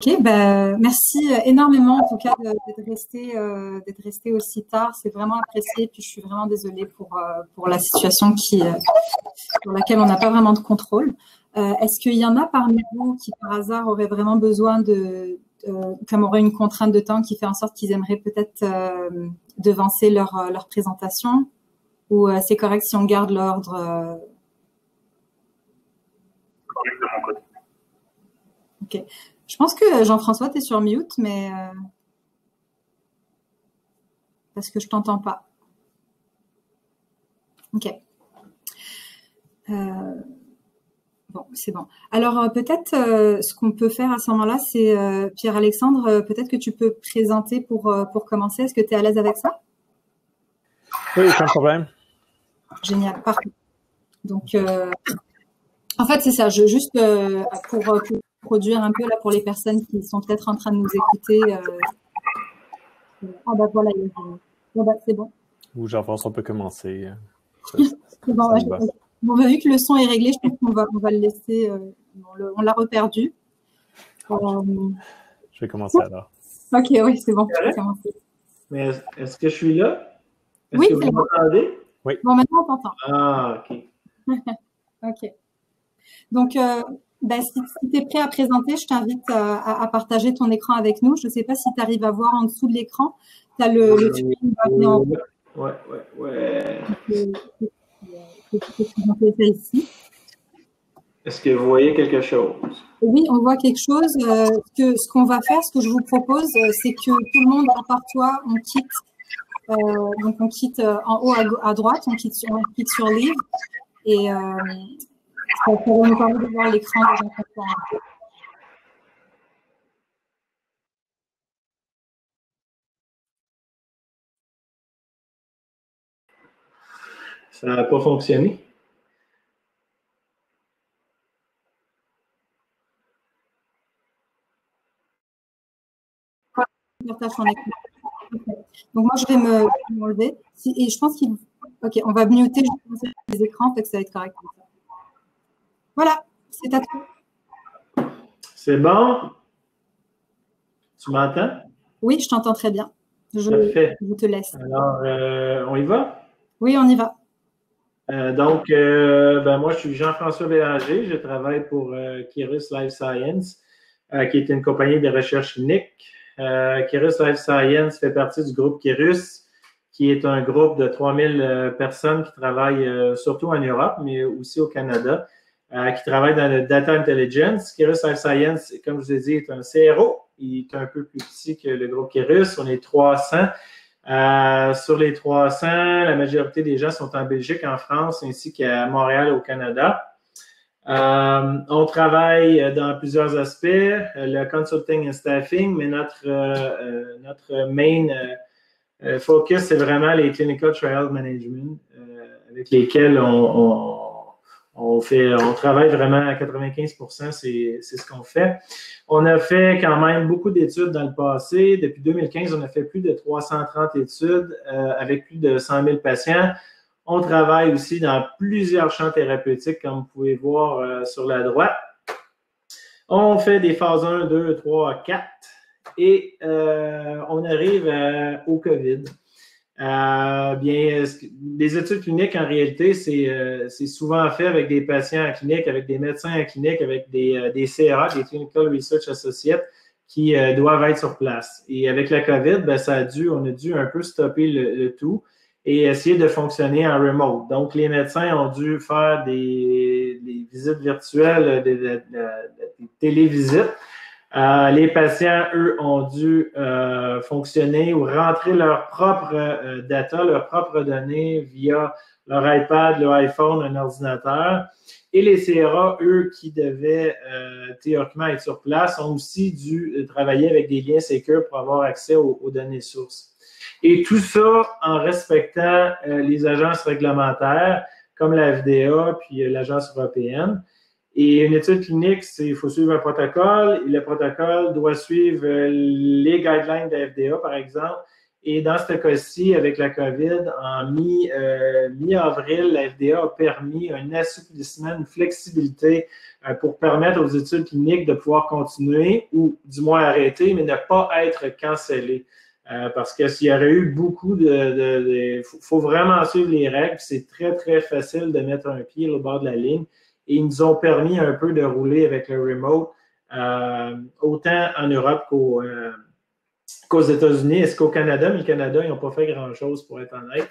Ok, merci énormément en tout cas d'être resté aussi tard. C'est vraiment apprécié. Puis je suis vraiment désolée pour la situation pour laquelle on n'a pas vraiment de contrôle. Est-ce qu'il y en a parmi vous qui par hasard auraient vraiment besoin comme aurait une contrainte de temps qui fait en sorte qu'ils aimeraient peut-être devancer leur présentation, ou c'est correct si on garde l'ordre? Correct de mon côté. Ok. Je pense que Jean-François, tu es sur mute, mais parce que je t'entends pas. Ok. Bon, c'est bon. Alors peut-être ce qu'on peut faire à ce moment-là, c'est Pierre-Alexandre, peut-être que tu peux présenter pour commencer. Est-ce que tu es à l'aise avec ça? Oui, aucun problème. Génial, parfait. Donc, en fait, c'est ça. Juste pour produire un peu là pour les personnes qui sont peut-être en train de nous écouter. Ah bah voilà, c'est bon. Ou Jean-François peut commencer. C'est bon, vu que le son est réglé, je pense qu'on va le laisser. On l'a reperdu. Je vais commencer alors. Ok, oui, c'est bon. Je vais commencer. Mais est-ce que je suis là? Est-ce Oui, que vous m'entendez? Oui. Bon, maintenant, on t'entend. Ah, OK. Ok. Donc, si tu es prêt à présenter, je t'invite à partager ton écran avec nous. Je ne sais pas si tu arrives à voir en dessous de l'écran. Tu as le tunnel qui va venir en haut. Ouais. Tu peux présenter ça ici. Est-ce que vous voyez quelque chose? Oui, on voit quelque chose. Ce qu'on va faire, ce que je vous propose, c'est que tout le monde, à part toi, on quitte. Donc, on quitte en haut à droite, on quitte sur Livre. Et ça va nous permettre de voir l'écran de Jean-François. Ça n'a pas fonctionné? Donc, moi, je vais m'enlever. Et je pense qu'il... OK, on va muter les écrans, fait que ça va être correct. Voilà, c'est à toi. C'est bon? Tu m'entends? Oui, je t'entends très bien. Je te laisse. Alors, on y va? Oui, on y va. Donc, moi, je suis Jean-François Bélanger. Je travaille pour Keros Life Science, qui est une compagnie de recherche clinique. Keros Life Science fait partie du groupe Keros, qui est un groupe de 3000 personnes qui travaillent surtout en Europe, mais aussi au Canada, qui travaillent dans le data intelligence. Keros Life Science, comme je vous ai dit, est un CRO. Il est un peu plus petit que le groupe Keros. On est 300. Sur les 300, la majorité des gens sont en Belgique, en France, ainsi qu'à Montréal, au Canada. On travaille dans plusieurs aspects, le consulting and staffing, mais notre main focus, c'est vraiment les clinical trial management, avec lesquels on travaille vraiment à 95%, c'est ce qu'on fait. On a fait quand même beaucoup d'études dans le passé. Depuis 2015, on a fait plus de 330 études avec plus de 100 000 patients. On travaille aussi dans plusieurs champs thérapeutiques, comme vous pouvez voir sur la droite. On fait des phases 1, 2, 3, 4 et on arrive au COVID. Les études cliniques, en réalité, c'est souvent fait avec des patients en clinique, avec des médecins en clinique, avec des CRA, des Clinical Research Associates, qui doivent être sur place. Et avec la COVID, on a dû un peu stopper le tout et essayer de fonctionner en remote. Donc, les médecins ont dû faire des visites virtuelles, des télévisites. Les patients, eux, ont dû fonctionner ou rentrer leur propre data, leurs propres données via leur iPad, leur iPhone, un ordinateur. Et les CRA, eux, qui devaient théoriquement être sur place, ont aussi dû travailler avec des liens sécures pour avoir accès aux données sources. Et tout ça en respectant les agences réglementaires comme la FDA puis l'Agence européenne. Et une étude clinique, il faut suivre un protocole. Et le protocole doit suivre les guidelines de la FDA, par exemple. Et dans ce cas-ci, avec la COVID, en mi-avril, la FDA a permis un assouplissement, une flexibilité pour permettre aux études cliniques de pouvoir continuer ou du moins arrêter, mais ne pas être cancellées. Parce que s'il y aurait eu beaucoup faut vraiment suivre les règles. C'est très, très facile de mettre un pied au bord de la ligne. Et ils nous ont permis un peu de rouler avec le remote, autant en Europe qu'aux États-Unis. Est-ce qu'au Canada? Mais le Canada, ils n'ont pas fait grand-chose, pour être honnête.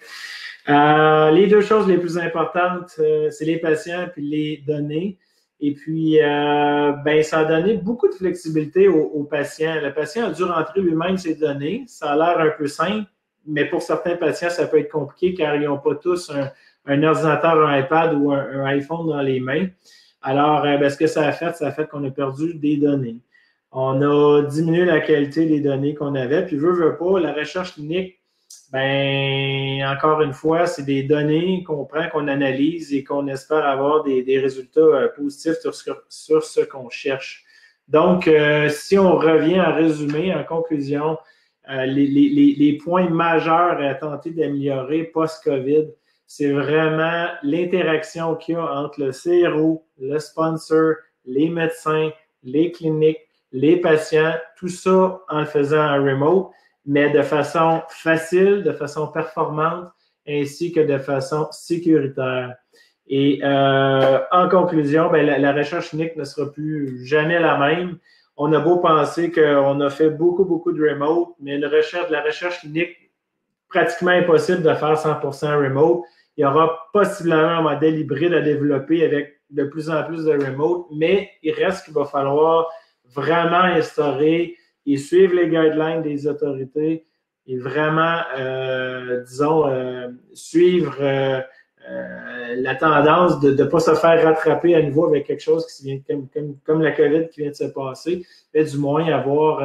Les deux choses les plus importantes, c'est les patients puis les données. Et puis, ça a donné beaucoup de flexibilité aux patients. Le patient a dû rentrer lui-même ses données. Ça a l'air un peu simple, mais pour certains patients, ça peut être compliqué car ils n'ont pas tous un ordinateur, un iPad ou un iPhone dans les mains. Alors, ce que ça a fait qu'on a perdu des données. On a diminué la qualité des données qu'on avait. Puis, veut pas, la recherche clinique, encore une fois, c'est des données qu'on prend, qu'on analyse et qu'on espère avoir des résultats positifs sur ce qu'on cherche. Donc, si on revient en résumé, en conclusion, les points majeurs à tenter d'améliorer post-COVID, c'est vraiment l'interaction qu'il y a entre le CRO, le sponsor, les médecins, les cliniques, les patients, tout ça en le faisant en remote, mais de façon facile, de façon performante, ainsi que de façon sécuritaire. Et en conclusion, la recherche clinique ne sera plus jamais la même. On a beau penser qu'on a fait beaucoup, beaucoup de remote, mais la recherche clinique, pratiquement impossible de faire 100% remote. Il y aura possiblement un modèle hybride à développer avec de plus en plus de remote, mais il reste qu'il va falloir vraiment instaurer et suivre les guidelines des autorités et vraiment, suivre la tendance de ne pas se faire rattraper à nouveau avec quelque chose qui vient comme la COVID qui vient de se passer, mais du moins avoir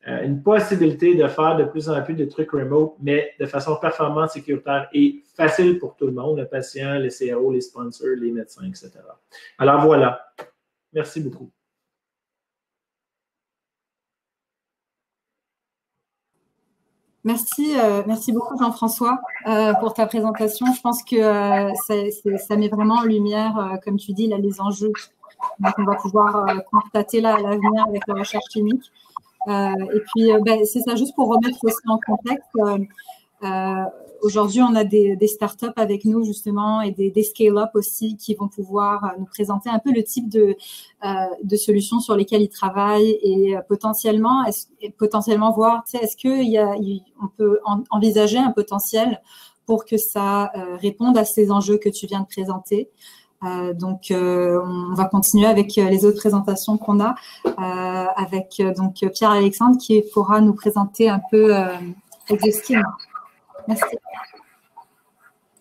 une possibilité de faire de plus en plus de trucs remote, mais de façon performante, sécuritaire et facile pour tout le monde, le patient, les CRO, les sponsors, les médecins, etc. Alors voilà. Merci beaucoup. Merci beaucoup Jean-François pour ta présentation. Je pense que ça met vraiment en lumière, comme tu dis, là, les enjeux. Donc, on va pouvoir constater là à l'avenir avec la recherche clinique. Et puis, c'est ça, juste pour remettre aussi en contexte. Aujourd'hui, on a des startups avec nous justement et des scale-up aussi qui vont pouvoir nous présenter un peu le type de solutions sur lesquelles ils travaillent et potentiellement voir, est-ce qu'on peut envisager un potentiel pour que ça réponde à ces enjeux que tu viens de présenter. Donc, on va continuer avec les autres présentations qu'on a, avec donc Pierre-Alexandre qui pourra nous présenter un peu Exoskin. Merci.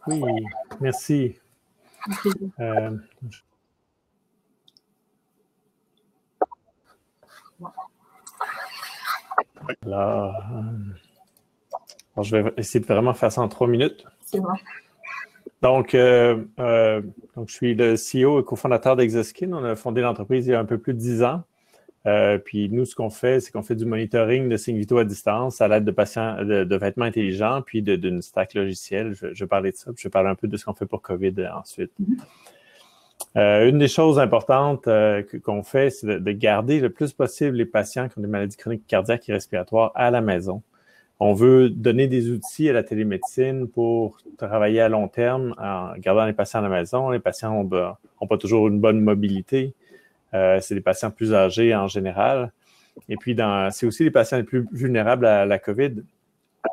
Oui, merci. Alors, je vais essayer de vraiment faire ça en 3 minutes. C'est vrai. Donc, je suis le CEO et cofondateur d'Exoskin. On a fondé l'entreprise il y a un peu plus de 10 ans. Puis nous, ce qu'on fait, c'est qu'on fait du monitoring de signes vitaux à distance à l'aide de vêtements intelligents, puis d'une stack logicielle. Je vais parler de ça, puis je vais parler un peu de ce qu'on fait pour COVID ensuite. Une des choses importantes qu'on fait, c'est de garder le plus possible les patients qui ont des maladies chroniques cardiaques et respiratoires à la maison. On veut donner des outils à la télémédecine pour travailler à long terme en gardant les patients à la maison. Les patients n'ont pas toujours une bonne mobilité. C'est des patients plus âgés en général. Et puis, c'est aussi les patients les plus vulnérables à la COVID.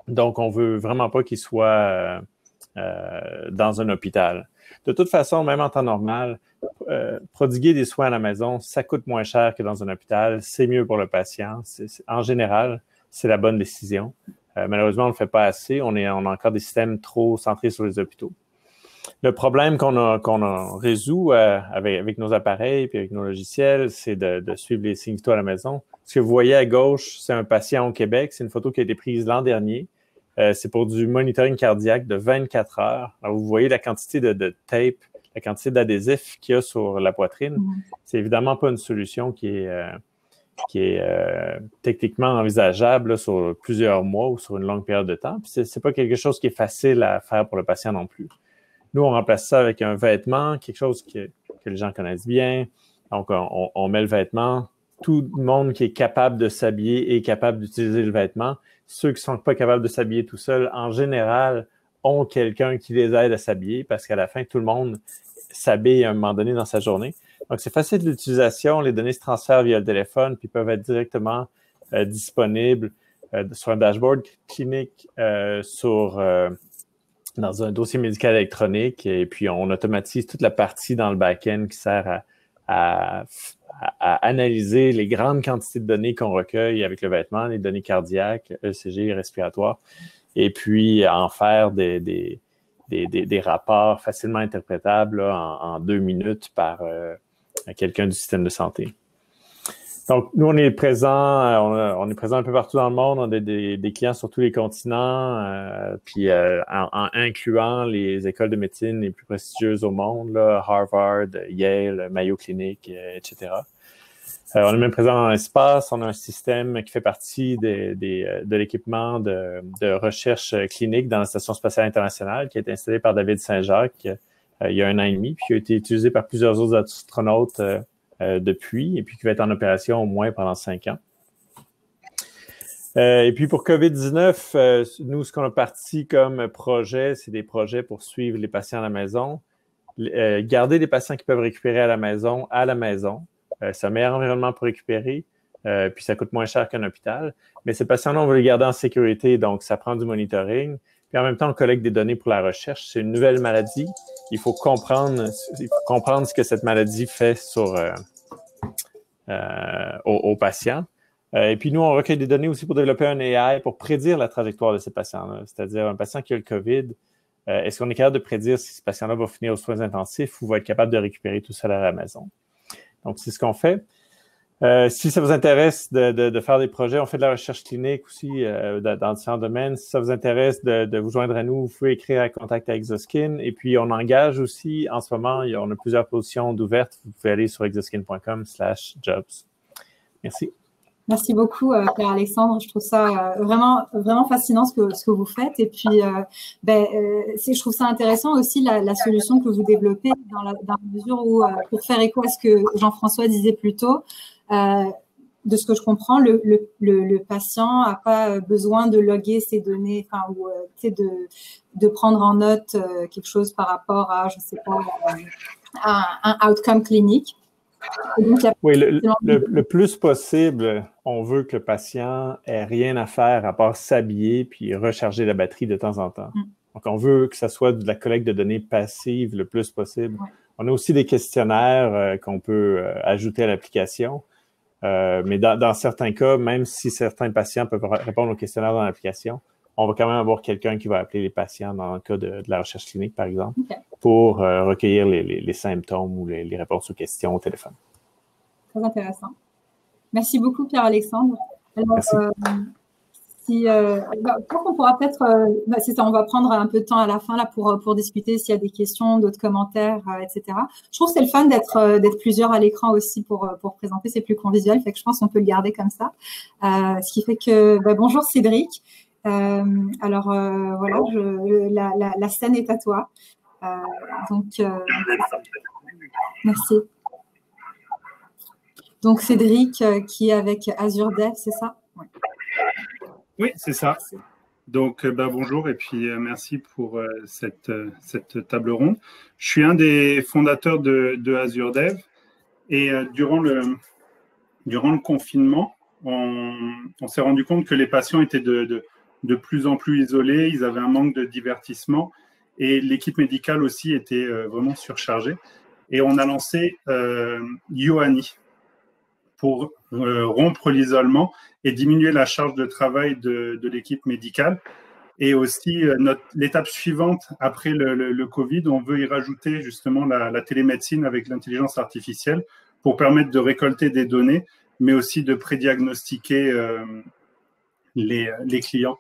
Donc, on ne veut vraiment pas qu'ils soient dans un hôpital. De toute façon, même en temps normal, prodiguer des soins à la maison, ça coûte moins cher que dans un hôpital. C'est mieux pour le patient. En général, c'est la bonne décision. Malheureusement, on ne le fait pas assez. On a encore des systèmes trop centrés sur les hôpitaux. Le problème qu'on a résout avec nos appareils et avec nos logiciels, c'est de suivre les signes vitaux à la maison. Ce que vous voyez à gauche, c'est un patient au Québec. C'est une photo qui a été prise l'an dernier. C'est pour du monitoring cardiaque de 24 heures. Alors, vous voyez la quantité de tape, la quantité d'adhésifs qu'il y a sur la poitrine. C'est évidemment pas une solution qui est techniquement envisageable là, sur plusieurs mois ou sur une longue période de temps. Puis c'est pas quelque chose qui est facile à faire pour le patient non plus. Nous, on remplace ça avec un vêtement, quelque chose qui que les gens connaissent bien. Donc, on met le vêtement. Tout le monde qui est capable de s'habiller est capable d'utiliser le vêtement. Ceux qui ne sont pas capables de s'habiller tout seuls, en général, ont quelqu'un qui les aide à s'habiller parce qu'à la fin, tout le monde s'habille à un moment donné dans sa journée. Donc, c'est facile d'utilisation. Les données se transfèrent via le téléphone puis peuvent être directement disponibles sur un dashboard clinique, dans un dossier médical électronique. Et puis, on automatise toute la partie dans le back-end qui sert à analyser les grandes quantités de données qu'on recueille avec le vêtement, les données cardiaques, ECG, respiratoires, et puis à en faire des rapports facilement interprétables là, en 2 minutes par quelqu'un du système de santé. Donc, nous, on est présent un peu partout dans le monde. On a des clients sur tous les continents, puis en incluant les écoles de médecine les plus prestigieuses au monde, là, Harvard, Yale, Mayo Clinic, etc. On est même présent dans l'espace. On a un système qui fait partie de l'équipement de recherche clinique dans la Station spatiale internationale qui a été installé par David Saint-Jacques il y a 1 an et demi, puis qui a été utilisé par plusieurs autres astronautes depuis, et puis qui va être en opération au moins pendant 5 ans. Et puis pour COVID-19, nous, ce qu'on a parti comme projet, c'est des projets pour suivre les patients à la maison, garder les patients qui peuvent récupérer à la maison. C'est un meilleur environnement pour récupérer, puis ça coûte moins cher qu'un hôpital. Mais ces patients-là, on veut les garder en sécurité, donc ça prend du monitoring. Puis en même temps, on collecte des données pour la recherche. C'est une nouvelle maladie. Il faut comprendre ce que cette maladie fait aux patients. Et puis nous, on recueille des données aussi pour développer un AI pour prédire la trajectoire de ces patients-là. C'est-à-dire, un patient qui a le COVID, est-ce qu'on est capable de prédire si ce patient-là va finir aux soins intensifs ou va être capable de récupérer tout seul à la maison? Donc, c'est ce qu'on fait. Si ça vous intéresse de faire des projets, on fait de la recherche clinique aussi dans différents domaines. Si ça vous intéresse de vous joindre à nous, vous pouvez écrire à Contact à Exoskin. Et puis, on engage aussi, en ce moment, on a plusieurs positions d'ouvertes. Vous pouvez aller sur exoskin.com/jobs. Merci. Merci beaucoup, Pierre-Alexandre. Je trouve ça vraiment, vraiment fascinant ce que vous faites. Et puis, je trouve ça intéressant aussi la solution que vous développez dans la mesure où, pour faire écho à ce que Jean-François disait plus tôt, de ce que je comprends, le patient n'a pas besoin de loguer ses données, ou de prendre en note quelque chose par rapport à, je ne sais pas, un outcome clinique. Donc, oui, le plus possible, on veut que le patient ait rien à faire à part s'habiller puis recharger la batterie de temps en temps. Donc, on veut que ça soit de la collecte de données passive le plus possible. Ouais. On a aussi des questionnaires qu'on peut ajouter à l'application. Mais dans certains cas, même si certains patients peuvent répondre aux questionnaires dans l'application, on va quand même avoir quelqu'un qui va appeler les patients dans le cas de la recherche clinique, par exemple, pour recueillir les symptômes ou les réponses aux questions au téléphone. Très intéressant. Merci beaucoup, Pierre-Alexandre. Merci. Je crois qu'on pourra peut-être, c'est ça, on va prendre un peu de temps à la fin là pour discuter s'il y a des questions, d'autres commentaires, etc. Je trouve que c'est le fun d'être plusieurs à l'écran aussi pour présenter, c'est plus convivial, fait que je pense qu'on peut le garder comme ça. Ce qui fait que, bonjour Cédric. Voilà, la scène est à toi. Merci. Donc Cédric qui est avec Azure Dev, c'est ça? Ouais. Oui, c'est ça. Donc, bonjour et puis merci pour cette table ronde. Je suis un des fondateurs de Azure Dev et durant le confinement, on s'est rendu compte que les patients étaient de plus en plus isolés, ils avaient un manque de divertissement et l'équipe médicale aussi était vraiment surchargée. Et on a lancé Yoani pour rompre l'isolement et diminuer la charge de travail de l'équipe médicale. Et aussi, l'étape suivante, après le Covid, on veut y rajouter justement la télémédecine avec l'intelligence artificielle pour permettre de récolter des données, mais aussi de prédiagnostiquer les clients.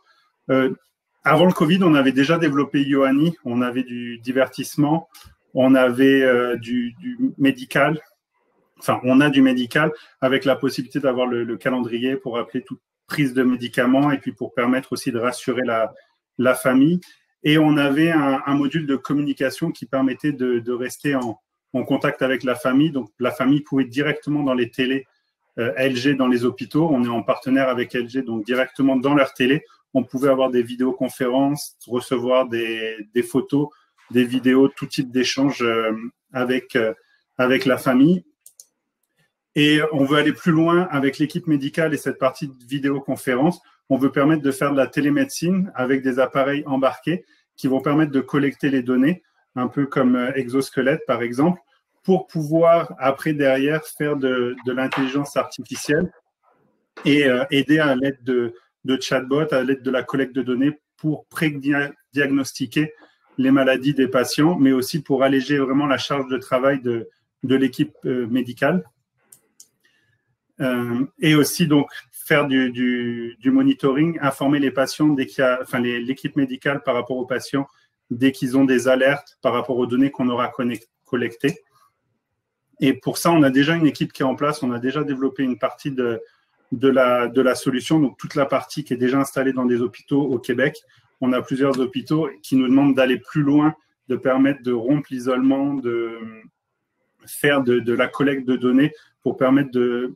Avant le Covid, on avait déjà développé Yoani, on avait du divertissement, on avait du médical. Enfin, on a du médical avec la possibilité d'avoir le calendrier pour appeler toute prise de médicaments et puis pour permettre aussi de rassurer la famille. Et on avait un module de communication qui permettait de rester en contact avec la famille. Donc, la famille pouvait directement dans les télés LG dans les hôpitaux. On est en partenaire avec LG, donc directement dans leur télé, on pouvait avoir des vidéoconférences, recevoir des photos, des vidéos, tout type d'échange avec la famille. Et on veut aller plus loin avec l'équipe médicale et cette partie de vidéoconférence. On veut permettre de faire de la télémédecine avec des appareils embarqués qui vont permettre de collecter les données, un peu comme Exosquelette par exemple, pour pouvoir après derrière faire de l'intelligence artificielle et aider à l'aide de chatbots, à l'aide de la collecte de données pour pré-diagnostiquer les maladies des patients, mais aussi pour alléger vraiment la charge de travail de l'équipe médicale. Et aussi donc faire du monitoring, informer les patients dès qu'il y a, enfin l'équipe médicale par rapport aux patients dès qu'ils ont des alertes par rapport aux données qu'on aura collectées. Et pour ça, on a déjà une équipe qui est en place, on a déjà développé une partie de la solution, donc toute la partie qui est déjà installée dans des hôpitaux au Québec. On a plusieurs hôpitaux qui nous demandent d'aller plus loin, de permettre de rompre l'isolement, de faire de la collecte de données pour permettre de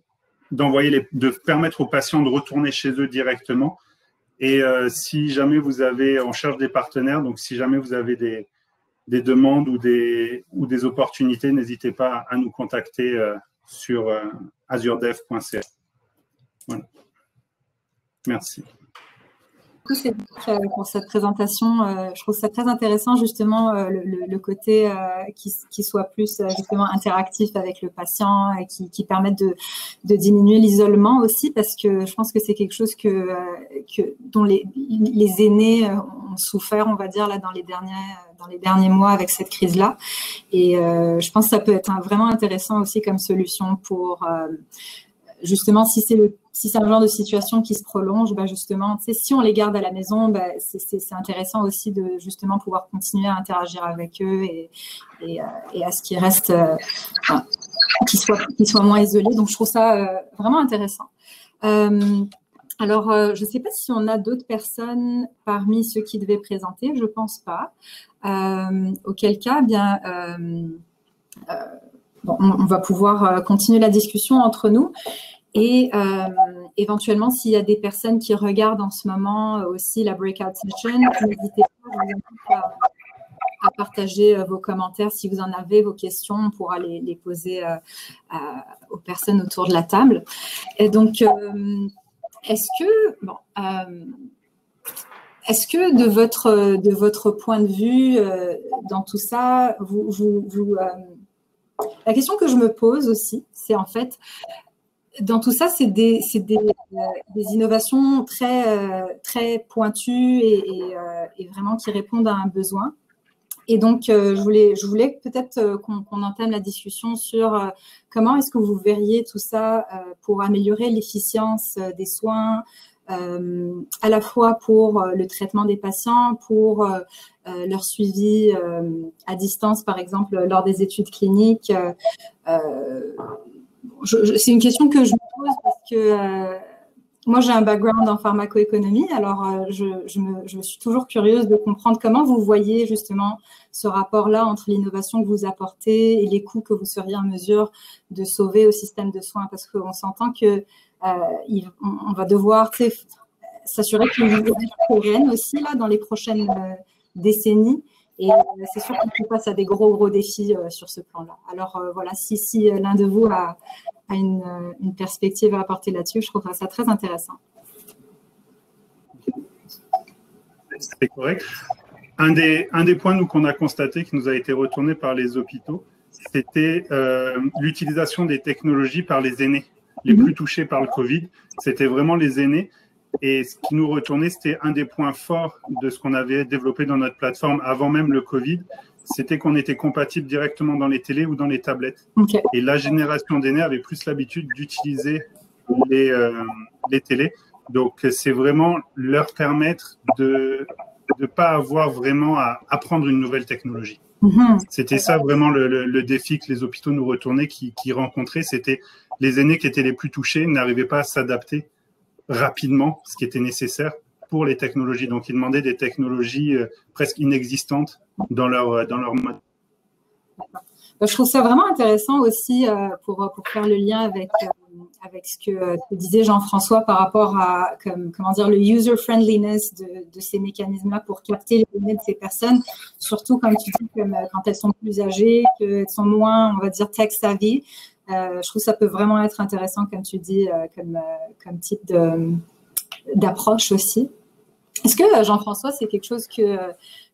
permettre aux patients de retourner chez eux directement. Et si jamais vous avez, on cherche des partenaires, donc si jamais vous avez des demandes ou des opportunités, n'hésitez pas à nous contacter sur azuredev.ca. Voilà. Merci. C'est pour cette présentation. Je trouve ça très intéressant justement le côté qui soit plus justement interactif avec le patient et qui permette de diminuer l'isolement aussi, parce que je pense que c'est quelque chose dont les aînés ont souffert, on va dire là dans les derniers mois avec cette crise-là. Et je pense que ça peut être vraiment intéressant aussi comme solution pour justement si c'est un genre de situation qui se prolonge, justement, si on les garde à la maison, c'est intéressant aussi de justement pouvoir continuer à interagir avec eux et à ce qu'ils restent, qu'ils soient moins isolés. Donc, je trouve ça vraiment intéressant. Alors, je ne sais pas si on a d'autres personnes parmi ceux qui devaient présenter, je ne pense pas. Auquel cas, bien, on va pouvoir continuer la discussion entre nous. Et éventuellement, s'il y a des personnes qui regardent en ce moment aussi la breakout session, n'hésitez pas à partager vos commentaires si vous en avez, vos questions, on pourra les poser aux personnes autour de la table. Et donc, est-ce que de votre point de vue dans tout ça, la question que je me pose aussi, c'est en fait, dans tout ça, c'est des innovations très pointues et vraiment qui répondent à un besoin. Et donc, je voulais peut-être qu'on entame la discussion sur comment est-ce que vous verriez tout ça pour améliorer l'efficience des soins, à la fois pour le traitement des patients, pour leur suivi à distance, par exemple, lors des études cliniques. C'est une question que je me pose parce que moi, j'ai un background en pharmacoéconomie, alors je suis toujours curieuse de comprendre comment vous voyez justement ce rapport-là entre l'innovation que vous apportez et les coûts que vous seriez en mesure de sauver au système de soins, parce qu'on s'entend qu'on va devoir s'assurer qu'il y ait une vie pérenne aussi là, dans les prochaines décennies. Et c'est sûr qu'on fait face à des gros défis sur ce plan-là. Alors voilà, si l'un de vous a une perspective à apporter là-dessus, je trouve ça très intéressant. C'est correct. Un des points qu'on a constaté, qui nous a été retourné par les hôpitaux, c'était l'utilisation des technologies par les aînés, les plus touchés par le Covid. C'était vraiment les aînés. Et ce qui nous retournait, c'était un des points forts de ce qu'on avait développé dans notre plateforme avant même le Covid, c'était qu'on était compatible directement dans les télés ou dans les tablettes. Okay. Et la génération d'aînés avait plus l'habitude d'utiliser les télés. Donc, c'est vraiment leur permettre de ne pas avoir vraiment à apprendre une nouvelle technologie. C'était ça vraiment le défi que les hôpitaux nous retournaient, qui rencontraient. C'était les aînés qui étaient les plus touchés, n'arrivaient pas à s'adapter rapidement, ce qui était nécessaire pour les technologies. Donc, ils demandaient des technologies presque inexistantes dans leur mode. Je trouve ça vraiment intéressant aussi pour faire le lien avec ce que disait Jean-François par rapport à comment dire, le user-friendliness de ces mécanismes-là pour capter les données de ces personnes, surtout comme tu dis, quand elles sont plus âgées, qu'elles sont moins, on va dire, tech-savvy. Je trouve que ça peut vraiment être intéressant, comme tu dis, comme type d'approche aussi. Est-ce que, Jean-François, c'est quelque chose que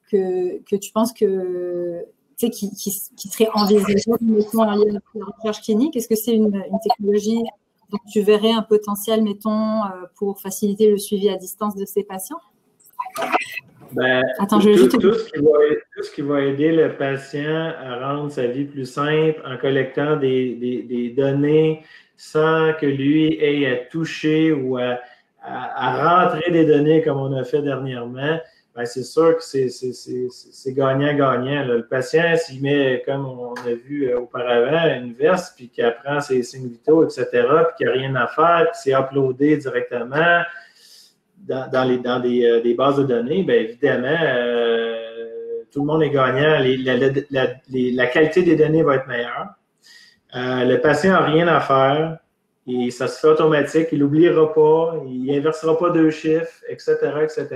tu penses que qui serait envisageable mettons, en lien avec la recherche clinique? Est-ce que c'est une technologie dont tu verrais un potentiel, mettons, pour faciliter le suivi à distance de ces patients? Attends, tout ce qui va aider le patient à rendre sa vie plus simple en collectant des données sans que lui ait à toucher ou à rentrer des données comme on a fait dernièrement, c'est sûr que c'est gagnant-gagnant. Le patient, s'il met, comme on a vu auparavant, une veste, puis qu'il apprend ses signes vitaux, etc., puis qu'il n'y a rien à faire, puis c'est uploadé directement dans des bases de données, bien évidemment, tout le monde est gagnant. La qualité des données va être meilleure. Le patient n'a rien à faire. Et ça se fait automatique. Il n'oubliera pas. Il n'inversera pas 2 chiffres, etc., etc.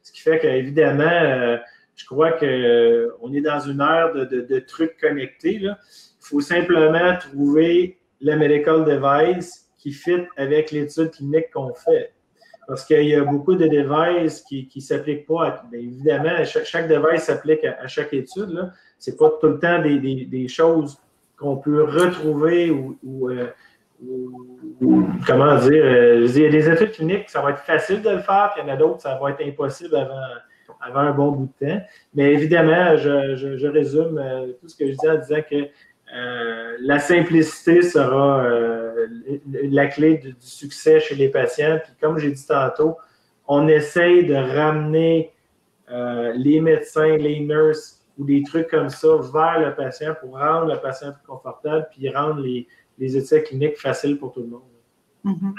Ce qui fait qu'évidemment, je crois qu'on est dans une ère de trucs connectés. Là. Il faut simplement trouver le medical device qui fit avec l'étude clinique qu'on fait. Parce qu'il y a beaucoup de devices qui ne s'appliquent pas. Bien évidemment, chaque device s'applique à chaque étude. Ce n'est pas tout le temps des choses qu'on peut retrouver ou comment dire, il y a des études cliniques, ça va être facile de le faire, puis il y en a d'autres, ça va être impossible avant un bon bout de temps. Mais évidemment, je résume tout ce que je dis en disant que la simplicité sera la clé du succès chez les patients. Puis comme j'ai dit tantôt, on essaye de ramener les médecins, les nurses ou des trucs comme ça vers le patient pour rendre le patient plus confortable puis rendre les essais cliniques faciles pour tout le monde. Mm-hmm.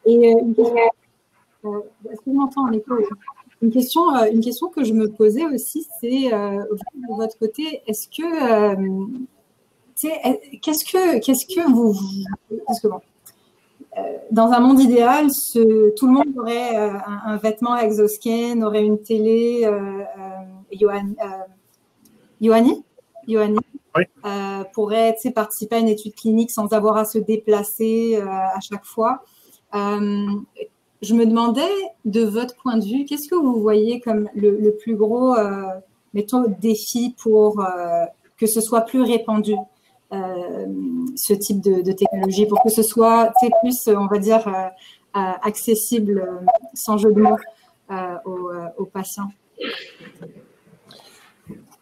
Et est-ce que vous m'entendez en écho? Une question que je me posais aussi, c'est de votre côté, est-ce que qu'est-ce que vous parce que bon, dans un monde idéal, tout le monde aurait un vêtement exoskin, aurait une télé Yoanni oui. Pourrait participer à une étude clinique sans avoir à se déplacer à chaque fois. Je me demandais, de votre point de vue, qu'est-ce que vous voyez comme le plus gros mettons, défi pour que ce soit plus répandu, ce type de technologie, pour que ce soit plus, on va dire, accessible, sans jeu de mots, aux patients?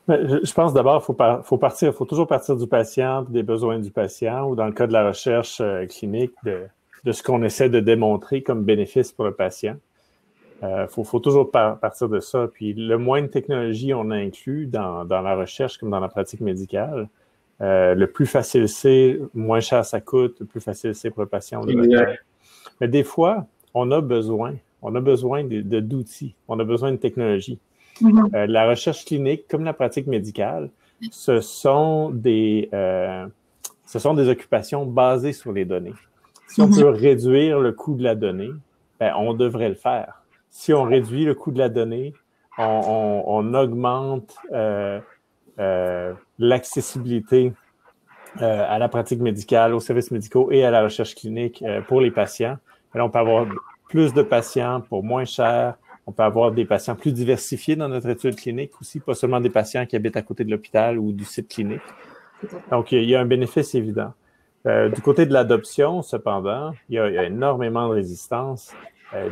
Je pense d'abord qu'il faut toujours partir du patient, des besoins du patient, ou dans le cas de la recherche clinique, de ce qu'on essaie de démontrer comme bénéfice pour le patient. Faut toujours partir de ça. Puis le moins de technologie on a inclus dans la recherche comme dans la pratique médicale, le plus facile c'est, moins cher ça coûte, le plus facile c'est pour le patient. Mais des fois, on a besoin d'outils, on a besoin de technologie. Mm-hmm. La recherche clinique, comme la pratique médicale, ce sont des occupations basées sur les données. Si on peut réduire le coût de la donnée, on devrait le faire. Si on réduit le coût de la donnée, on augmente l'accessibilité à la pratique médicale, aux services médicaux et à la recherche clinique pour les patients. Alors, on peut avoir plus de patients pour moins cher. On peut avoir des patients plus diversifiés dans notre étude clinique aussi, pas seulement des patients qui habitent à côté de l'hôpital ou du site clinique. Donc, il y a un bénéfice évident. Du côté de l'adoption, cependant, il y a énormément de résistance.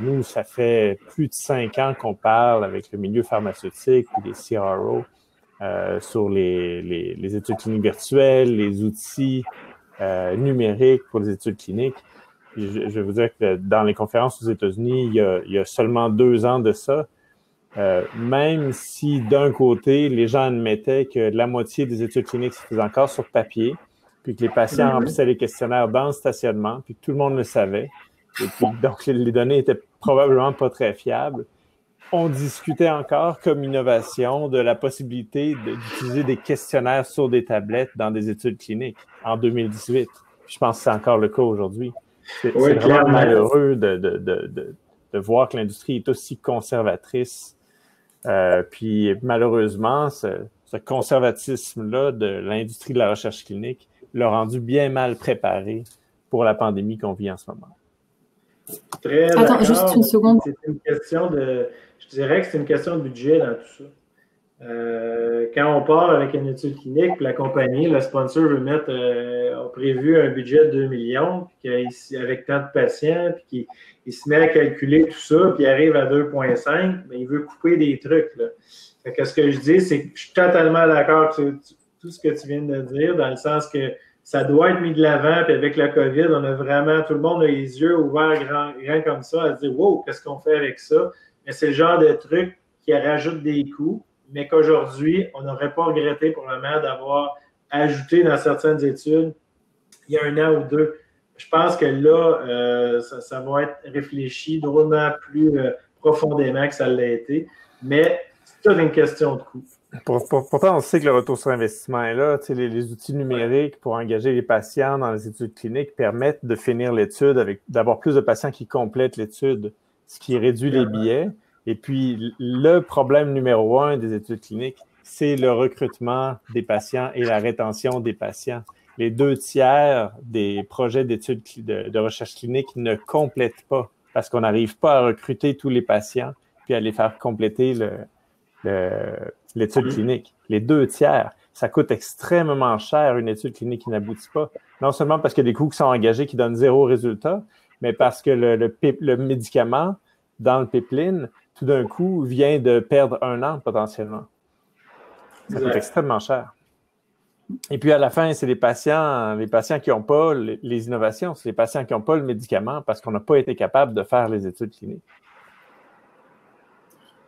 Nous, ça fait plus de 5 ans qu'on parle avec le milieu pharmaceutique et les CRO sur les études cliniques virtuelles, les outils numériques pour les études cliniques. Je vais vous dire que dans les conférences aux États-Unis, il y a seulement 2 ans de ça, même si d'un côté, les gens admettaient que la moitié des études cliniques se faisaient encore sur papier, puis que les patients remplissaient les questionnaires dans le stationnement, puis que tout le monde le savait. Et puis, donc, les données étaient probablement pas très fiables. on discutait encore comme innovation de la possibilité d'utiliser des questionnaires sur des tablettes dans des études cliniques en 2018. Je pense que c'est encore le cas aujourd'hui. C'est vraiment malheureux de voir que l'industrie est aussi conservatrice. Puis malheureusement, ce conservatisme-là de l'industrie de la recherche clinique l'a rendu bien mal préparé pour la pandémie qu'on vit en ce moment. Très Attends, juste une seconde. C'est une question je dirais que c'est une question de budget dans tout ça. Quand on part avec une étude clinique, puis la compagnie, le sponsor veut mettre, a prévu un budget de 2 millions, puis avec tant de patients, puis qu'il se met à calculer tout ça, puis il arrive à 2,5, mais il veut couper des trucs. Là. Fait que ce que je dis, c'est que je suis totalement d'accord avec tout ce que tu viens de dire, dans le sens que ça doit être mis de l'avant, puis avec la COVID, on a vraiment, tout le monde a les yeux ouverts grand comme ça, à se dire « Wow, qu'est-ce qu'on fait avec ça? » Mais c'est le genre de truc qui rajoute des coûts, mais qu'aujourd'hui, on n'aurait pas regretté pour le moment d'avoir ajouté dans certaines études il y a 1 an ou 2. Je pense que là, ça va être réfléchi drôlement plus profondément que ça l'a été, mais c'est toute une question de coût. Pourtant, on sait que le retour sur investissement est là. Les outils numériques pour engager les patients dans les études cliniques permettent de finir l'étude, d'avoir plus de patients qui complètent l'étude, ce qui réduit les billets. Et puis, le problème numéro 1 des études cliniques, c'est le recrutement des patients et la rétention des patients. Les 2/3 des projets d'études de recherche clinique ne complètent pas parce qu'on n'arrive pas à recruter tous les patients puis à les faire compléter l'étude clinique. Les 2/3, ça coûte extrêmement cher une étude clinique qui n'aboutit pas. Non seulement parce qu'il y a des coûts qui sont engagés qui donnent 0 résultat, mais parce que le médicament dans le pipeline, tout d'un coup, vient de perdre 1 an potentiellement. Ça coûte extrêmement cher. Et puis à la fin, c'est les patients qui n'ont pas les innovations, c'est les patients qui n'ont pas le médicament parce qu'on n'a pas été capable de faire les études cliniques.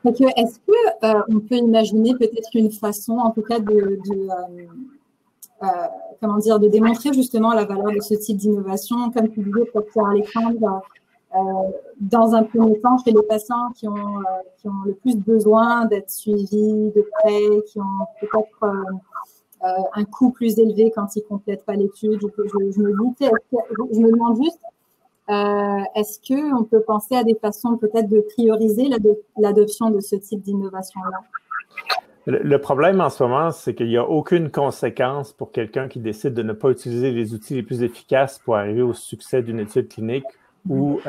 Donc, est-ce qu'on peut imaginer peut-être une façon, en tout cas, de démontrer justement la valeur de ce type d'innovation, comme tu disais, Pierre Alexandre, dans un premier temps, chez les patients qui ont le plus besoin d'être suivis de près, qui ont peut-être un coût plus élevé quand ils ne complètent pas l'étude. Je me demande juste, est-ce qu'on peut penser à des façons peut-être de prioriser l'adoption de ce type d'innovation-là? Le problème en ce moment, c'est qu'il n'y a aucune conséquence pour quelqu'un qui décide de ne pas utiliser les outils les plus efficaces pour arriver au succès d'une étude clinique ou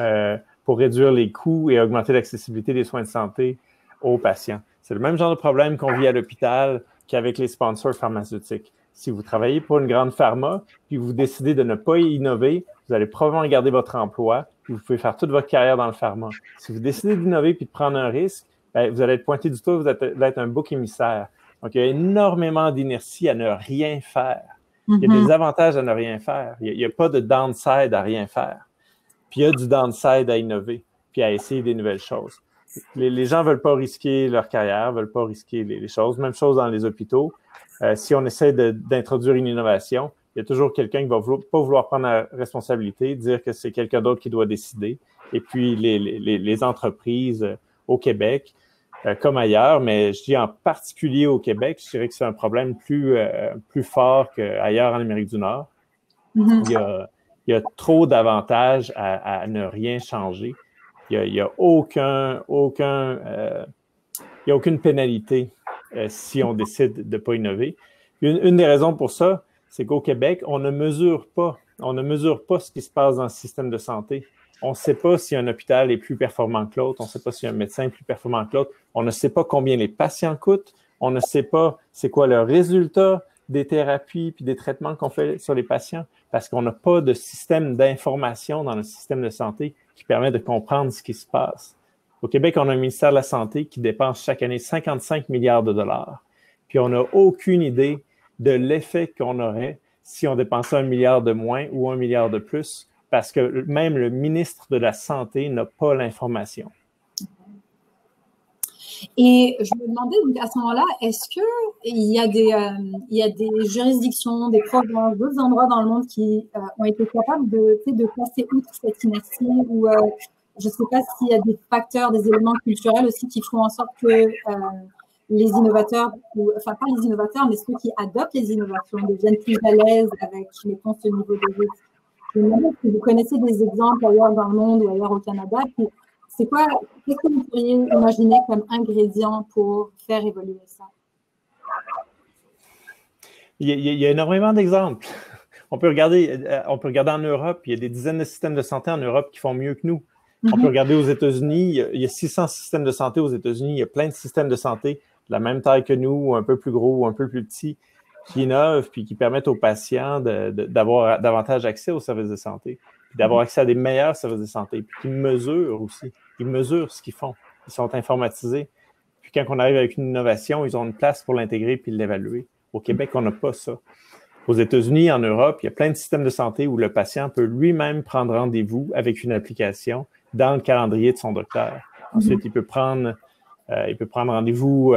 pour réduire les coûts et augmenter l'accessibilité des soins de santé aux patients. C'est le même genre de problème qu'on vit à l'hôpital qu'avec les sponsors pharmaceutiques. Si vous travaillez pour une grande pharma, puis vous décidez de ne pas innover, vous allez probablement garder votre emploi, puis vous pouvez faire toute votre carrière dans le pharma. Si vous décidez d'innover puis de prendre un risque, bien, vous allez être pointé du doigt, vous allez être un bouc émissaire. Donc, il y a énormément d'inertie à ne rien faire. Il y a des avantages à ne rien faire. Il n'y a pas de downside à rien faire. Puis il y a du downside à innover, puis à essayer des nouvelles choses. Les gens ne veulent pas risquer leur carrière, ne veulent pas risquer les choses. Même chose dans les hôpitaux. Si on essaie d'introduire une innovation, il y a toujours quelqu'un qui ne va pas vouloir prendre la responsabilité, dire que c'est quelqu'un d'autre qui doit décider. Et puis, les entreprises au Québec, comme ailleurs, mais je dis en particulier au Québec, je dirais que c'est un problème plus fort qu'ailleurs en Amérique du Nord. Il y a trop d'avantages à ne rien changer. Il n'y a aucune pénalité si on décide de ne pas innover. Une des raisons pour ça, c'est qu'au Québec, on ne mesure pas ce qui se passe dans le système de santé. On ne sait pas si un hôpital est plus performant que l'autre, on ne sait pas si un médecin est plus performant que l'autre, on ne sait pas combien les patients coûtent, on ne sait pas c'est quoi le résultat des thérapies puis des traitements qu'on fait sur les patients parce qu'on n'a pas de système d'information dans le système de santé qui permet de comprendre ce qui se passe. Au Québec, on a un ministère de la Santé qui dépense chaque année 55 milliards de dollars. Puis on n'a aucune idée de l'effet qu'on aurait si on dépensait 1 milliard de moins ou 1 milliard de plus, parce que même le ministre de la Santé n'a pas l'information. Et je me demandais, donc, à ce moment-là, est-ce qu'il y a des juridictions, des provinces, d'autres endroits dans le monde qui ont été capables de passer outre cette inertie ou je ne sais pas s'il y a des facteurs, des éléments culturels aussi qui font en sorte que les innovateurs, enfin pas les innovateurs, mais ceux qui adoptent les innovations deviennent plus à l'aise avec, mettons, ce niveau de risque. Je me demande si vous connaissez des exemples ailleurs dans le monde ou ailleurs au Canada. C'est quoi, qu'est-ce que vous pourriez imaginer comme ingrédient pour faire évoluer ça? Il y a énormément d'exemples. On peut regarder en Europe, il y a des dizaines de systèmes de santé en Europe qui font mieux que nous. On peut regarder aux États-Unis, il y a 600 systèmes de santé aux États-Unis, il y a plein de systèmes de santé de la même taille que nous, un peu plus gros ou un peu plus petits, qui innovent puis qui permettent aux patients d'avoir davantage accès aux services de santé, puis d'avoir accès à des meilleurs services de santé, puis qui mesurent aussi. Ils mesurent ce qu'ils font. Ils sont informatisés. Puis quand on arrive avec une innovation, ils ont une place pour l'intégrer puis l'évaluer. Au Québec, on n'a pas ça. Aux États-Unis, en Europe, il y a plein de systèmes de santé où le patient peut lui-même prendre rendez-vous avec une application dans le calendrier de son docteur. Ensuite, il peut prendre rendez-vous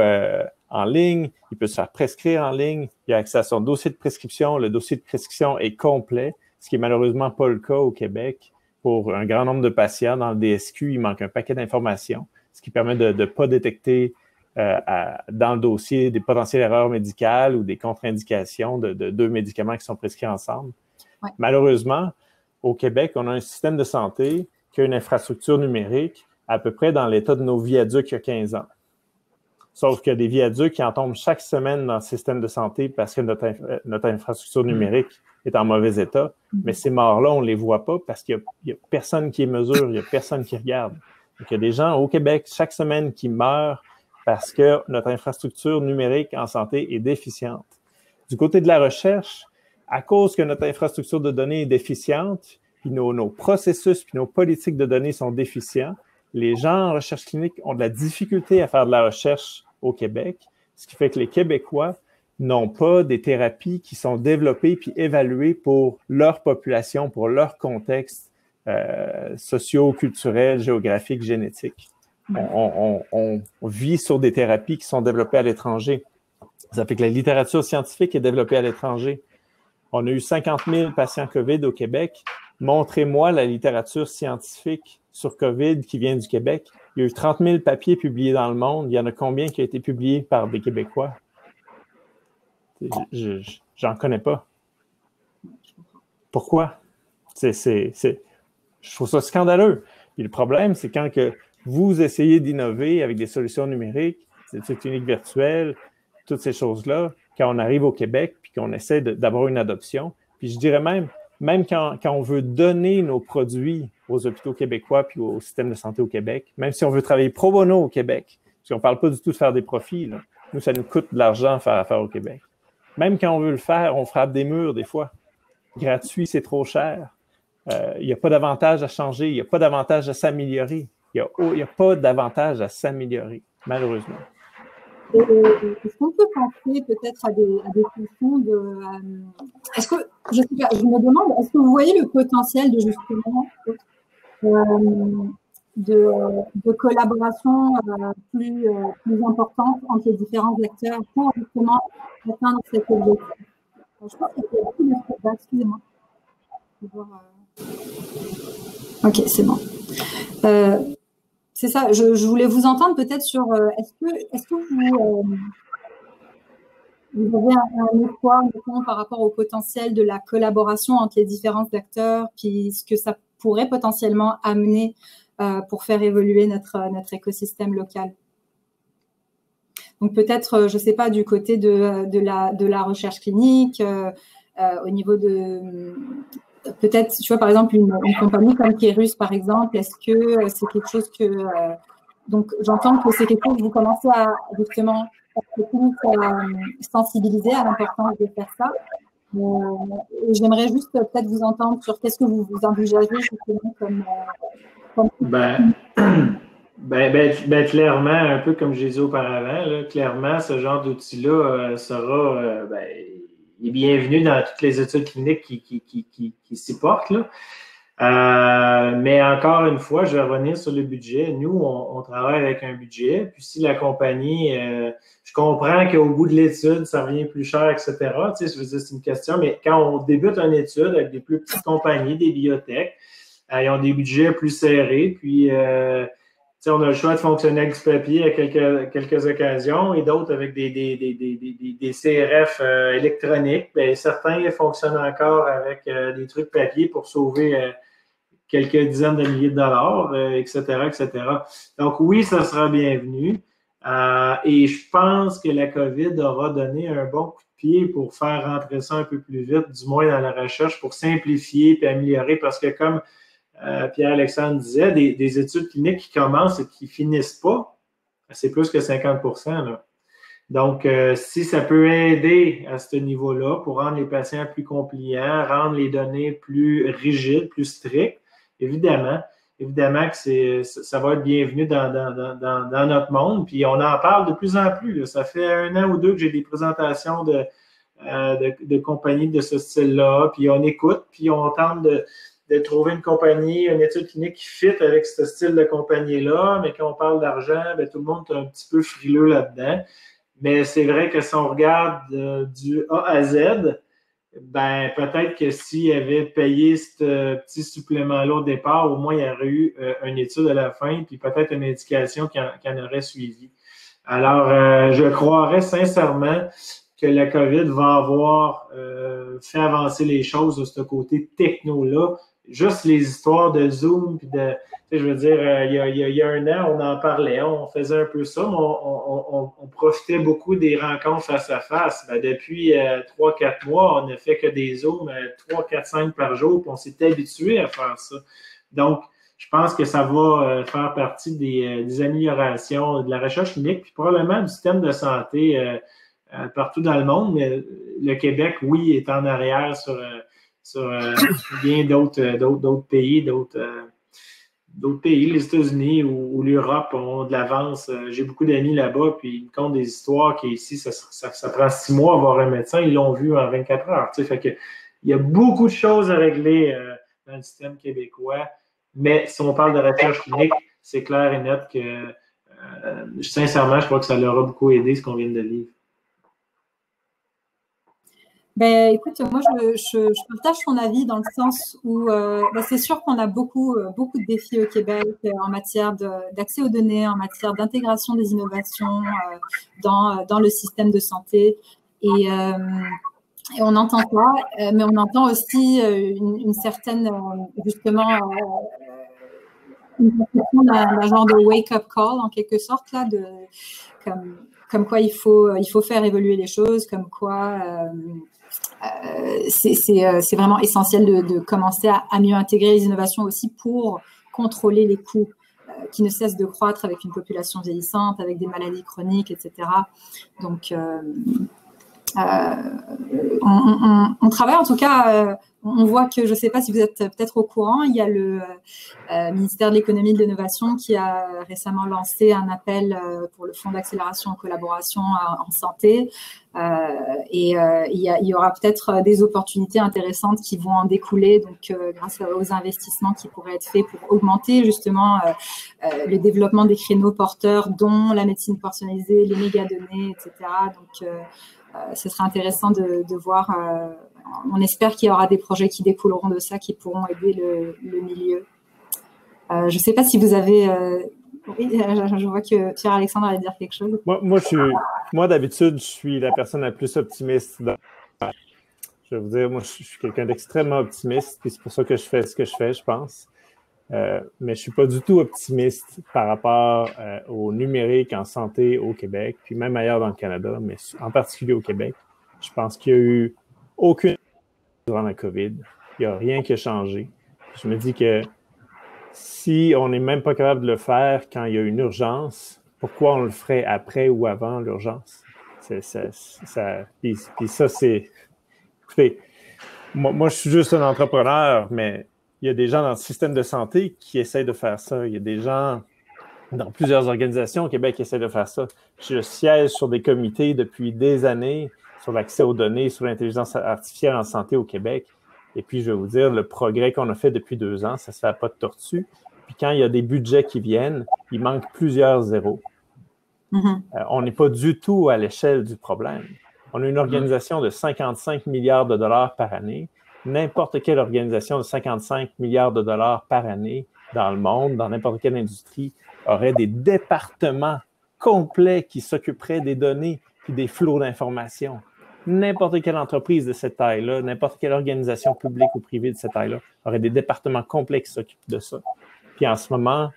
en ligne, il peut se faire prescrire en ligne, il a accès à son dossier de prescription. Le dossier de prescription est complet, ce qui n'est malheureusement pas le cas au Québec. Pour un grand nombre de patients dans le DSQ, il manque un paquet d'informations, ce qui permet de ne pas détecter dans le dossier des potentielles erreurs médicales ou des contre-indications de deux médicaments qui sont prescrits ensemble. Ouais. Malheureusement, au Québec, on a un système de santé qui a une infrastructure numérique à peu près dans l'état de nos viaducs il y a 15 ans. Sauf qu'il y a des viaducs qui en tombent chaque semaine dans le système de santé parce que notre infrastructure numérique est en mauvais état. Mais ces morts-là, on ne les voit pas parce qu'il n'y a personne qui les mesure, il n'y a personne qui regarde. Donc, il y a des gens au Québec chaque semaine qui meurent parce que notre infrastructure numérique en santé est déficiente. Du côté de la recherche, à cause que notre infrastructure de données est déficiente, puis nos processus puis nos politiques de données sont déficients, les gens en recherche clinique ont de la difficulté à faire de la recherche au Québec, ce qui fait que les Québécois n'ont pas des thérapies qui sont développées puis évaluées pour leur population, pour leur contexte socio-culturel, géographique, génétique. On vit sur des thérapies qui sont développées à l'étranger. Ça fait que la littérature scientifique est développée à l'étranger. On a eu 50 000 patients COVID au Québec. Montrez-moi la littérature scientifique sur COVID qui vient du Québec. Il y a eu 30 000 papiers publiés dans le monde. Il y en a combien qui ont été publiés par des Québécois? J'en connais pas. Pourquoi? Je trouve ça scandaleux. Puis le problème, c'est quand que vous essayez d'innover avec des solutions numériques, des études cliniques virtuelles, toutes ces choses-là, quand on arrive au Québec puis qu'on essaie d'avoir une adoption. Puis je dirais même quand on veut donner nos produits aux hôpitaux québécois puis au système de santé au Québec, même si on veut travailler pro bono au Québec, parce qu'on ne parle pas du tout de faire des profits, là. Nous, ça nous coûte de l'argent à faire affaire au Québec. Même quand on veut le faire, on frappe des murs des fois. Gratuit, c'est trop cher. Il n'y a pas d'avantage à changer, il n'y a pas d'avantage à s'améliorer. Il n'y a pas d'avantage à s'améliorer, malheureusement. Est-ce qu'on peut penser peut-être à des questions de... est-ce que, je me demande, est-ce que vous voyez le potentiel de justement de collaboration plus importante entre les différents acteurs pour justement atteindre cet objectif? Je pense que c'est beaucoup de ce excusez-moi. Ok, c'est bon. C'est ça, je voulais vous entendre peut-être sur est-ce que vous avez un espoir par rapport au potentiel de la collaboration entre les différents acteurs, puis ce que ça pourrait potentiellement amener pour faire évoluer notre écosystème local. Donc peut-être, je ne sais pas, du côté de la recherche clinique, au niveau de... Peut-être, tu vois, par exemple, une compagnie comme Kérus, par exemple, est-ce que c'est quelque chose que... donc, j'entends que c'est quelque chose que vous commencez à, justement, sensibiliser à l'importance de faire ça. J'aimerais juste peut-être vous entendre sur qu'est-ce que vous envisagez justement comme clairement, un peu comme je l'ai dit auparavant, là, clairement, ce genre d'outil-là sera... il est bienvenu dans toutes les études cliniques qui s'y portent. Là. Mais encore une fois, je vais revenir sur le budget. Nous, on travaille avec un budget. Puis si la compagnie, je comprends qu'au bout de l'étude, ça revient plus cher, etc. Tu sais, je veux dire, c'est une question. Mais quand on débute une étude avec des plus petites compagnies, des biotech, ils ont des budgets plus serrés. Puis, on a le choix de fonctionner avec du papier à quelques occasions et d'autres avec des CRF électroniques. Bien, certains fonctionnent encore avec des trucs papier pour sauver quelques dizaines de milliers de dollars, etc., etc. Donc, oui, ça sera bienvenu. Et je pense que la COVID aura donné un bon coup de pied pour faire rentrer ça un peu plus vite, du moins dans la recherche, pour simplifier et améliorer, parce que comme Pierre-Alexandre disait, des études cliniques qui commencent et qui ne finissent pas, c'est plus que 50%. Là. Donc, si ça peut aider à ce niveau-là pour rendre les patients plus compliants, rendre les données plus rigides, plus strictes, évidemment que ça va être bienvenu dans notre monde. Puis on en parle de plus en plus. Là. Ça fait 1 an ou 2 que j'ai des présentations de compagnies de ce style-là. Puis on écoute, puis on tente de trouver une compagnie, une étude clinique qui fit avec ce style de compagnie-là. Mais quand on parle d'argent, bien, tout le monde est un petit peu frileux là-dedans. Mais c'est vrai que si on regarde du A à Z, ben peut-être que s'il avait payé ce petit supplément-là au départ, au moins il y aurait eu une étude à la fin, puis peut-être une indication qui en aurait suivi. Alors, je croirais sincèrement que la COVID va avoir fait avancer les choses de ce côté techno-là. Juste les histoires de Zoom, puis je veux dire, il y a 1 an, on en parlait, on faisait un peu ça, mais on profitait beaucoup des rencontres face à face. Ben, depuis 3-4 mois, on n'a fait que des Zooms 3, 4, 5 par jour, puis on s'est habitué à faire ça. Donc, je pense que ça va faire partie des améliorations de la recherche clinique, puis probablement du système de santé partout dans le monde, mais le Québec, oui, est en arrière sur bien d'autres pays, d'autres pays, les États-Unis ou l'Europe ont de l'avance. J'ai beaucoup d'amis là-bas, puis ils me content des histoires qu'ici, ça prend 6 mois à voir un médecin, ils l'ont vu en 24 heures. Fait que, il y a beaucoup de choses à régler dans le système québécois, mais si on parle de recherche clinique, c'est clair et net que, sincèrement, je crois que ça leur a beaucoup aidé ce qu'on vient de vivre. Ben, écoute, moi, je partage ton avis dans le sens où c'est sûr qu'on a beaucoup de défis au Québec en matière d'accès aux données, en matière d'intégration des innovations dans le système de santé. Et on entend ça, mais on entend aussi une certaine, justement, une conception d'un genre de wake-up call, en quelque sorte, là, comme quoi il faut faire évoluer les choses, comme quoi c'est vraiment essentiel de commencer à mieux intégrer les innovations aussi pour contrôler les coûts qui ne cessent de croître avec une population vieillissante, avec des maladies chroniques, etc. Donc, on travaille en tout cas, on voit que, je ne sais pas si vous êtes peut-être au courant, il y a le ministère de l'économie et de l'innovation qui a récemment lancé un appel pour le fonds d'accélération en collaboration en santé. Et il y aura peut-être des opportunités intéressantes qui vont en découler, donc grâce aux investissements qui pourraient être faits pour augmenter justement le développement des créneaux porteurs, dont la médecine personnalisée, les mégadonnées, etc. Donc, ce sera intéressant de voir. On espère qu'il y aura des projets qui découleront de ça, qui pourront aider le milieu. Je ne sais pas si vous avez... oui, je vois que Pierre-Alexandre allait dire quelque chose. Moi, d'habitude, je suis la personne la plus optimiste. Je vais vous dire, moi, je suis quelqu'un d'extrêmement optimiste, puis c'est pour ça que je fais ce que je fais, je pense. Mais je ne suis pas du tout optimiste par rapport au numérique en santé au Québec, puis même ailleurs dans le Canada, mais en particulier au Québec. Je pense qu'il n'y a eu aucune durant la COVID. Il n'y a rien qui a changé. Je me dis que si on n'est même pas capable de le faire quand il y a une urgence, pourquoi on le ferait après ou avant l'urgence? Puis ça, c'est... Écoutez, moi, je suis juste un entrepreneur, mais il y a des gens dans le système de santé qui essayent de faire ça. Il y a des gens dans plusieurs organisations au Québec qui essayent de faire ça. Je siège sur des comités depuis des années sur l'accès aux données, sur l'intelligence artificielle en santé au Québec. Et puis, je vais vous dire, le progrès qu'on a fait depuis 2 ans, ça ne se fait pas de tortue. Puis quand il y a des budgets qui viennent, il manque plusieurs zéros. On n'est pas du tout à l'échelle du problème. On a une organisation de 55 milliards de dollars par année, n'importe quelle organisation de 55 milliards de dollars par année dans le monde, dans n'importe quelle industrie, aurait des départements complets qui s'occuperaient des données et des flots d'informations. N'importe quelle entreprise de cette taille-là, n'importe quelle organisation publique ou privée de cette taille-là aurait des départements complets qui s'occupent de ça. Puis en ce moment,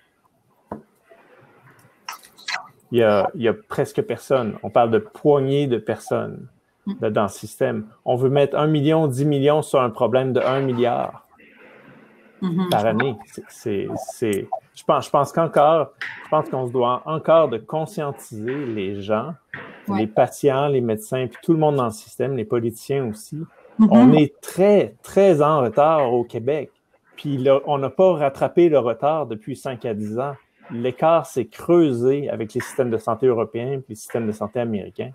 il y a presque personne. On parle de poignées de personnes dans le système. On veut mettre 1 million, 10 millions sur un problème de 1 milliard par année. Je pense qu'on se doit encore de conscientiser les gens, les patients, les médecins, puis tout le monde dans le système, les politiciens aussi. On est très, très en retard au Québec. Puis là, on n'a pas rattrapé le retard depuis 5 à 10 ans. L'écart s'est creusé avec les systèmes de santé européens et les systèmes de santé américains.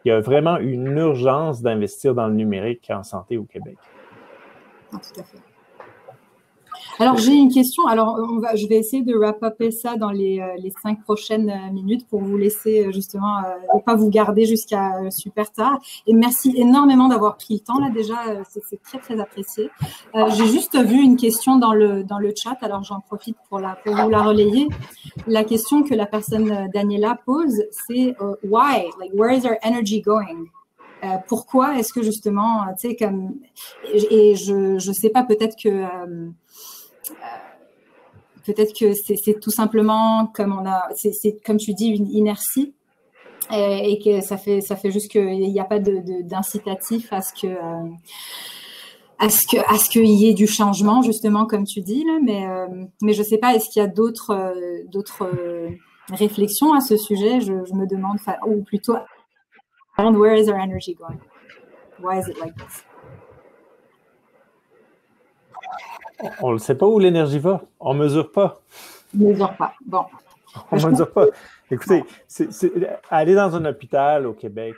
Il y a vraiment une urgence d'investir dans le numérique en santé au Québec. Ah, tout à fait. Alors, j'ai une question. Alors, je vais essayer de wrap-upper ça dans les 5 prochaines minutes pour vous laisser justement ne pas vous garder jusqu'à super tard. Et merci énormément d'avoir pris le temps. Là, déjà, c'est très, très apprécié. J'ai juste vu une question dans le chat. Alors, j'en profite pour vous la relayer. La question que la personne Daniela pose, c'est why? Like, where is our energy going? Pourquoi est-ce que justement, tu sais, comme, et je sais pas, peut-être que c'est tout simplement comme c'est comme tu dis, une inertie et que ça fait juste qu'il n'y a pas d'incitatif à ce qu'il y ait du changement, justement, comme tu dis là, mais je sais pas, est-ce qu'il y a d'autres réflexions à ce sujet? Je me demande, ou plutôt, where is our energy going? Why is it like this? On ne sait pas où l'énergie va. On ne mesure pas. On ne mesure pas. Bon. On ne mesure pas. Écoutez, aller dans un hôpital au Québec,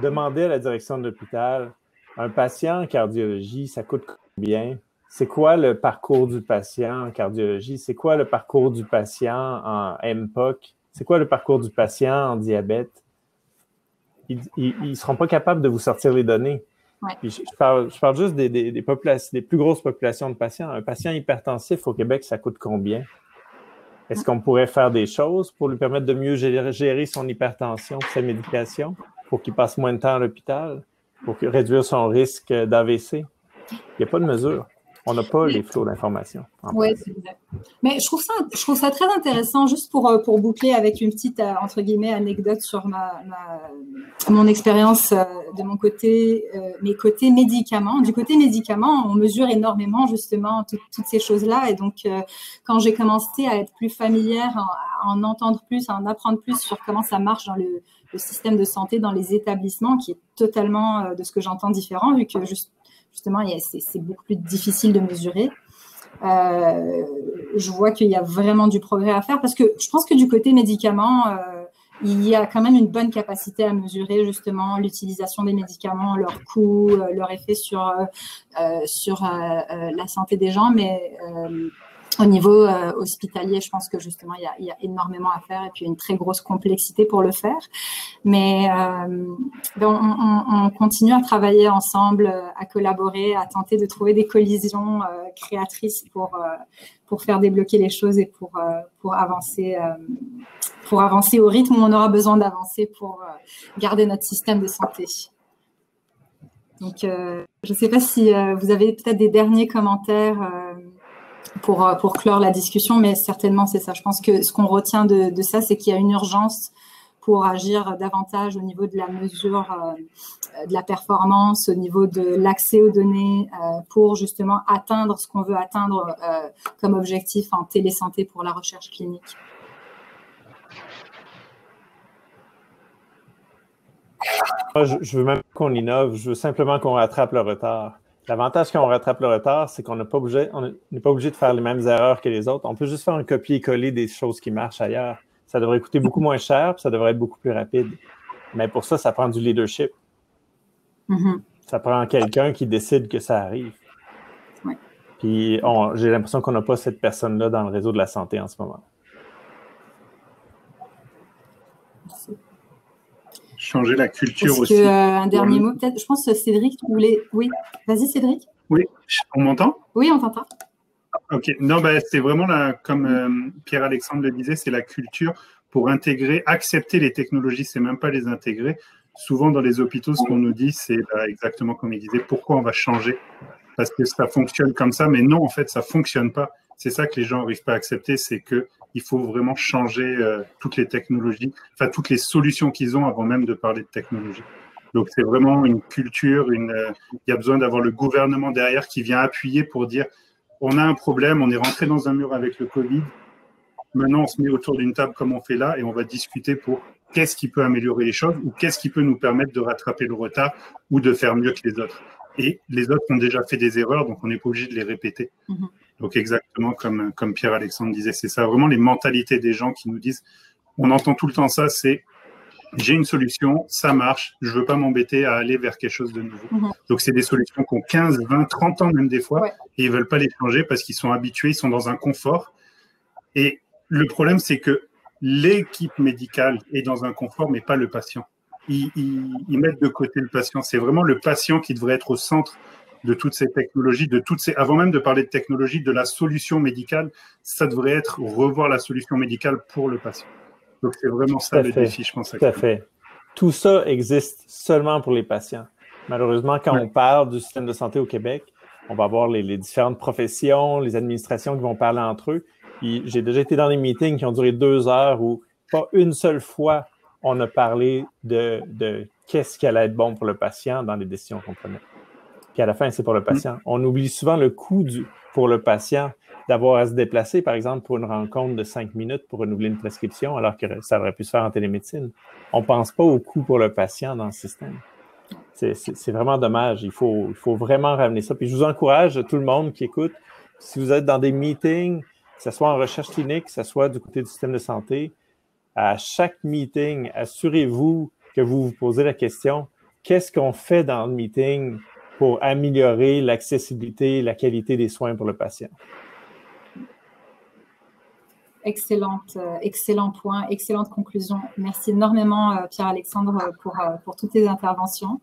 demander à la direction de l'hôpital, un patient en cardiologie, ça coûte combien? C'est quoi le parcours du patient en cardiologie? C'est quoi le parcours du patient en MPOC? C'est quoi le parcours du patient en diabète? Ils ne seront pas capables de vous sortir les données. Ouais. Puis je parle juste des plus grosses populations de patients. Un patient hypertensif au Québec, ça coûte combien? Est-ce qu'on pourrait faire des choses pour lui permettre de mieux gérer son hypertension, sa médication, pour qu'il passe moins de temps à l'hôpital, pour réduire son risque d'AVC? Il n'y a pas de mesure. On n'a pas les flots d'informations. Oui, c'est vrai. Mais je trouve ça très intéressant, juste pour boucler avec une petite, entre guillemets, anecdote sur mon expérience de mon côté, mes côtés médicaments. Du côté médicaments, on mesure énormément, justement, toutes ces choses-là. Et donc, quand j'ai commencé à être plus familière, à en entendre plus, à en apprendre plus sur comment ça marche dans le système de santé, dans les établissements, qui est totalement de ce que j'entends différent, vu que justement, c'est beaucoup plus difficile de mesurer. Je vois qu'il y a vraiment du progrès à faire parce que je pense que du côté médicaments, il y a quand même une bonne capacité à mesurer justement l'utilisation des médicaments, leur coût, leur effet sur la santé des gens, mais au niveau hospitalier, je pense que justement, il y a énormément à faire et puis une très grosse complexité pour le faire. Mais on continue à travailler ensemble, à collaborer, à tenter de trouver des collisions créatrices pour faire débloquer les choses et pour avancer au rythme où on aura besoin d'avancer pour garder notre système de santé. Donc, je ne sais pas si vous avez peut-être des derniers commentaires pour clore la discussion, mais certainement c'est ça. Je pense que ce qu'on retient de ça, c'est qu'il y a une urgence pour agir davantage au niveau de la mesure de la performance, au niveau de l'accès aux données, pour justement atteindre ce qu'on veut atteindre comme objectif en télésanté pour la recherche clinique. Moi, je veux même qu'on innove, je veux simplement qu'on rattrape le retard. L'avantage quand on rattrape le retard, c'est qu'on n'est pas obligé de faire les mêmes erreurs que les autres. On peut juste faire un copier-coller des choses qui marchent ailleurs. Ça devrait coûter beaucoup moins cher, puis ça devrait être beaucoup plus rapide. Mais pour ça, ça prend du leadership. Ça prend quelqu'un qui décide que ça arrive. Ouais. Puis j'ai l'impression qu'on n'a pas cette personne-là dans le réseau de la santé en ce moment. Merci. changer la culture Est-ce aussi. Un dernier mot, peut-être. Je pense que Cédric, tu voulais. Oui, vas-y, Cédric. Oui, on m'entend? Oui, on t'entend. Ok, non, c'est vraiment comme Pierre-Alexandre le disait, c'est la culture pour intégrer, accepter les technologies, c'est même pas les intégrer. Souvent dans les hôpitaux, ce qu'on nous dit, c'est exactement comme il disait, pourquoi on va changer? Parce que ça fonctionne comme ça, mais non, en fait, ça fonctionne pas. C'est ça que les gens n'arrivent pas à accepter, c'est que il faut vraiment changer toutes les technologies, enfin toutes les solutions qu'ils ont avant même de parler de technologie. Donc c'est vraiment une culture, il y a besoin d'avoir le gouvernement derrière qui vient appuyer pour dire on a un problème, on est rentré dans un mur avec le Covid, maintenant on se met autour d'une table comme on fait là et on va discuter pour qu'est-ce qui peut améliorer les choses ou qu'est-ce qui peut nous permettre de rattraper le retard ou de faire mieux que les autres. Et les autres ont déjà fait des erreurs, donc on n'est pas obligé de les répéter. Mm-hmm. Donc exactement comme Pierre-Alexandre disait, c'est ça, vraiment les mentalités des gens qui nous disent, on entend tout le temps ça, c'est j'ai une solution, ça marche, je veux pas m'embêter à aller vers quelque chose de nouveau. Mm-hmm. Donc c'est des solutions qui ont 15, 20, 30 ans même des fois, ouais. Et ils veulent pas les changer parce qu'ils sont habitués, ils sont dans un confort. Et le problème, c'est que l'équipe médicale est dans un confort, mais pas le patient. Ils mettent de côté le patient. C'est vraiment le patient qui devrait être au centre de toutes ces technologies, avant même de parler de technologie, de la solution médicale, ça devrait être revoir la solution médicale pour le patient. Donc, c'est vraiment ça le défi, je pense. Tout à fait. Tout ça existe seulement pour les patients. Malheureusement, quand on parle du système de santé au Québec, on va avoir les différentes professions, les administrations qui vont parler entre eux. J'ai déjà été dans des meetings qui ont duré 2 heures où pas une seule fois on a parlé de qu'est-ce qui allait être bon pour le patient dans les décisions qu'on prenait. Puis à la fin, c'est pour le patient. On oublie souvent le coût pour le patient d'avoir à se déplacer, par exemple, pour une rencontre de 5 minutes pour renouveler une prescription, alors que ça aurait pu se faire en télémédecine. On ne pense pas au coût pour le patient dans le système. C'est vraiment dommage. Il faut vraiment ramener ça. Puis je vous encourage, tout le monde qui écoute, si vous êtes dans des meetings, que ce soit en recherche clinique, que ce soit du côté du système de santé, à chaque meeting, assurez-vous que vous vous posez la question, qu'est-ce qu'on fait dans le meeting pour améliorer l'accessibilité et la qualité des soins pour le patient? Excellent point, excellente conclusion. Merci énormément, Pierre-Alexandre, pour toutes tes interventions.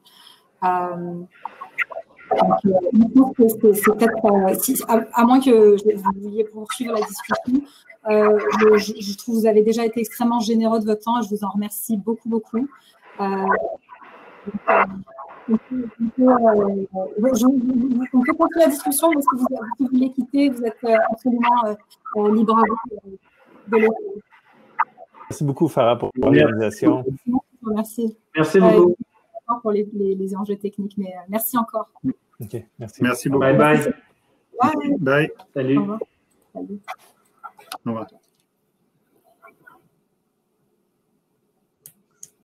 C'est peut-être, à moins que vous vouliez poursuivre la discussion, je trouve que vous avez déjà été extrêmement généreux de votre temps et je vous en remercie beaucoup, beaucoup. On peut continuer la discussion, mais si vous voulez quitter, vous êtes absolument libre à vous de le faire. Merci beaucoup, Farah, pour l'organisation. Merci. Merci beaucoup. Pour les enjeux techniques, mais merci encore. OK, merci. Merci beaucoup. Bye bye. Bye. Bye. Salut. Au revoir. Salut. Au revoir.